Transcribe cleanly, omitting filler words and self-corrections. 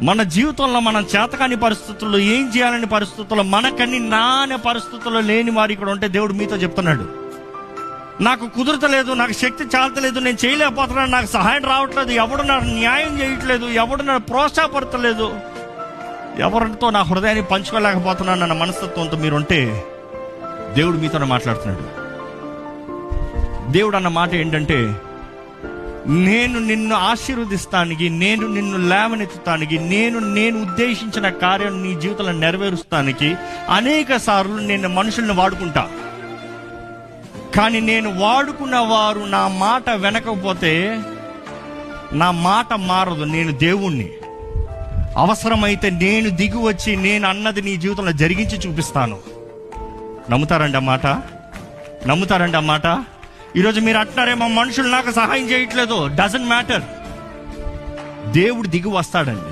మన జీవితంలో మనం చేతకాని పరిస్థితుల్లో, ఏం చేయాలని పరిస్థితుల్లో, మనకన్నీ నానే పరిస్థితుల్లో లేని వారు ఇక్కడ ఉంటే దేవుడు మీతో చెప్తున్నాడు, నాకు కుదరతలేదు, నాకు శక్తి చాలతలేదు, నేను చేయలేకపోతున్నాను, నాకు సహాయం రావట్లేదు, ఎవడు నాకు న్యాయం చేయట్లేదు, ఎవడు నాకు ప్రోత్సాహపడతలేదు, ఎవరితో నా హృదయాన్ని పంచుకోలేకపోతున్నాను అన్న మనస్తత్వంతో మీరుంటే దేవుడు మీతో మాట్లాడుతున్నాడు. దేవుడు అన్న మాట ఏంటంటే, నేను నిన్ను ఆశీర్వదిస్తానికి, నేను నిన్ను లేవనెత్తుతానికి, నేను ఉద్దేశించిన కార్యం నీ జీవితంలో నెరవేరుస్తానికి అనేక సార్లు నేను మనుషుల్ని వాడుకుంటా. కానీ నేను వాడుకున్న వారు నా మాట వినకపోతే నా మాట మారదు. నేను దేవుణ్ణి. అవసరమైతే నేను దిగి వచ్చి నేను అన్నది నీ జీవితంలో జరిగించి చూపిస్తాను. నమ్ముతారండి ఆ మాట? నమ్ముతారండి ఆ మాట? ఈరోజు మీరు అంటున్నారేమో, మనుషులు నాకు సహాయం చేయట్లేదు. Doesn't matter. దేవుడు దిగి వస్తాడండి.